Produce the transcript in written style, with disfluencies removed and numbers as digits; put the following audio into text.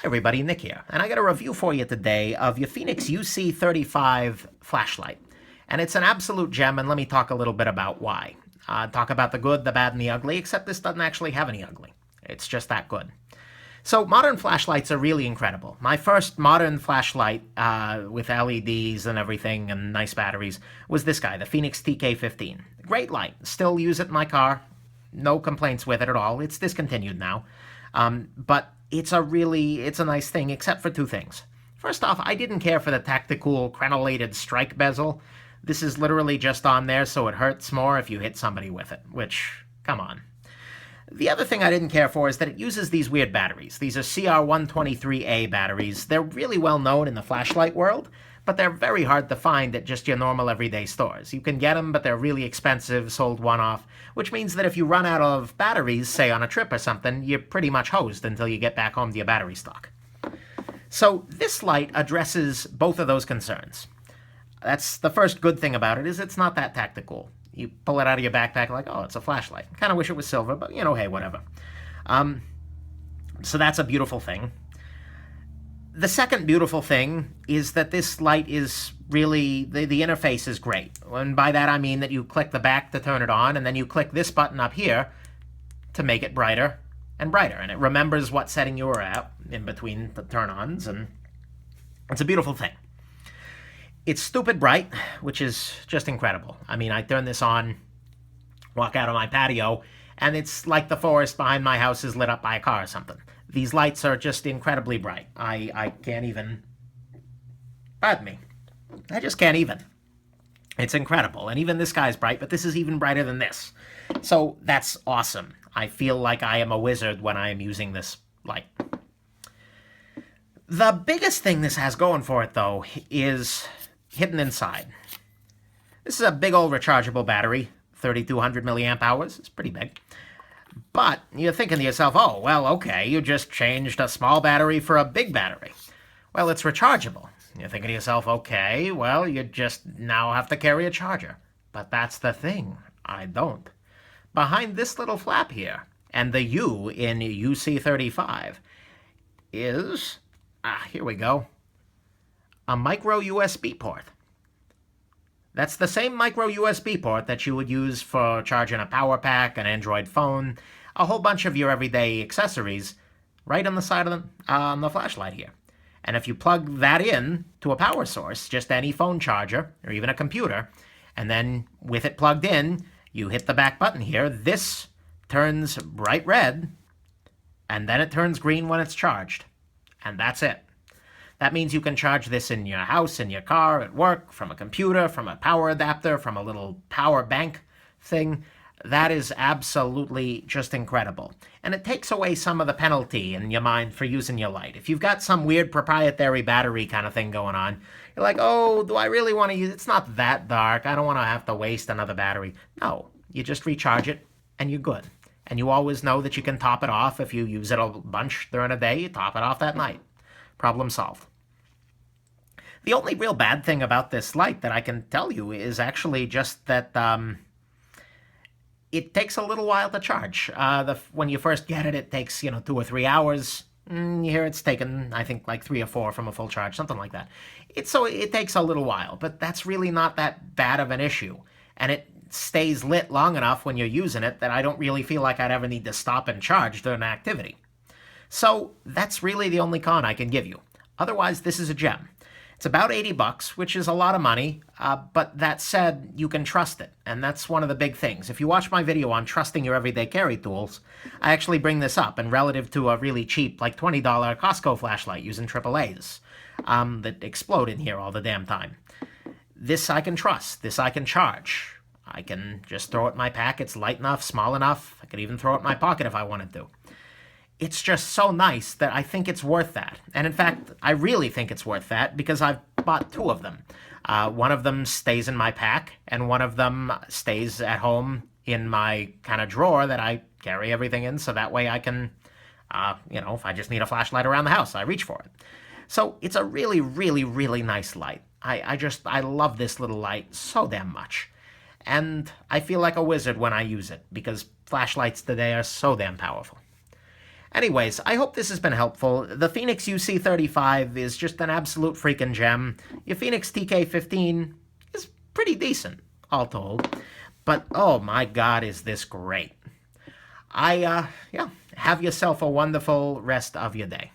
everybody, Nick here, and I got a review for you today of your Fenix UC35 flashlight. And it's an absolute gem, and let me talk a little bit about why. Talk about the good, the bad, and the ugly, except this doesn't actually have any ugly. It's just that good. So modern flashlights are really incredible. My first modern flashlight with LEDs and everything and nice batteries was this guy, the Fenix TK15. Great light. Still use it in my car. No complaints with it at all. It's discontinued now. But it's a nice thing, except for two things. First off, I didn't care for the tactical crenellated strike bezel. This is literally just on there so it hurts more if you hit somebody with it, which, come on. The other thing I didn't care for is that it uses these weird batteries. These are CR123A batteries. They're really well known in the flashlight world, but they're very hard to find at just your normal everyday stores. You can get them, but they're really expensive, sold one-off, which means that if you run out of batteries, say on a trip or something, you're pretty much hosed until you get back home to your battery stock. So this light addresses both of those concerns. That's the first good thing about it, is it's not that tactical. You pull it out of your backpack like, oh, it's a flashlight. Kind of wish it was silver, but, you know, hey, whatever. So that's a beautiful thing. The second beautiful thing is that this light is really, the interface is great. And by that I mean that you click the back to turn it on, and then you click this button up here to make it brighter and brighter. And it remembers what setting you were at in between the turn-ons, and it's a beautiful thing. It's stupid bright, which is just incredible. I mean, I turn this on, walk out on my patio, and it's like the forest behind my house is lit up by a car or something. These lights are just incredibly bright. I can't even... Pardon me. I just can't even. It's incredible. And even this guy's bright, but this is even brighter than this. So that's awesome. I feel like I am a wizard when I am using this light. The biggest thing this has going for it, though, is hidden inside. This is a big old rechargeable battery, 3,200 milliamp hours. It's pretty big. But you're thinking to yourself, oh, well, okay, you just changed a small battery for a big battery. Well, it's rechargeable. You're thinking to yourself, okay, well, you just now have to carry a charger. But that's the thing. I don't. Behind this little flap here, and the U in UC35, is, here we go, a micro USB port. That's the same micro USB port that you would use for charging a power pack, an Android phone, a whole bunch of your everyday accessories, right on the side of the flashlight here. And if you plug that in to a power source, just any phone charger, or even a computer, and then with it plugged in, you hit the back button here, this turns bright red, and then it turns green when it's charged. And that's it. That means you can charge this in your house, in your car, at work, from a computer, from a power adapter, from a little power bank thing. That is absolutely just incredible. And it takes away some of the penalty in your mind for using your light. If you've got some weird proprietary battery kind of thing going on, you're like, oh, do I really want to use it? It's not that dark. I don't want to have to waste another battery. No, you just recharge it and you're good. And you always know that you can top it off if you use it a bunch during a day. You top it off that night. Problem solved. The only real bad thing about this light that I can tell you is actually just that it takes a little while to charge. When you first get it, it takes 2 or 3 hours. Here it's taken, I think, like 3 or 4 from a full charge, something like that. So it takes a little while, but that's really not that bad of an issue. And it stays lit long enough when you're using it that I don't really feel like I'd ever need to stop and charge during an activity. So that's really the only con I can give you. Otherwise, this is a gem. It's about $80, which is a lot of money, but that said, you can trust it, and that's one of the big things. If you watch my video on trusting your everyday carry tools, I actually bring this up, and relative to a really cheap, like $20 Costco flashlight using AAAs that explode in here all the damn time. This I can trust. This I can charge. I can just throw it in my pack. It's light enough, small enough. I could even throw it in my pocket if I wanted to. It's just so nice that I think it's worth that. And in fact, I really think it's worth that because I've bought 2 of them. One of them stays in my pack, and one of them stays at home in my kind of drawer that I carry everything in, so that way I can, if I just need a flashlight around the house, I reach for it. So it's a really, really, really nice light. I love this little light so damn much. And I feel like a wizard when I use it, because flashlights today are so damn powerful. Anyways, I hope this has been helpful. The Fenix UC35 is just an absolute freaking gem. Your Fenix TK15 is pretty decent, all told. But, oh my god, is this great. Yeah, have yourself a wonderful rest of your day.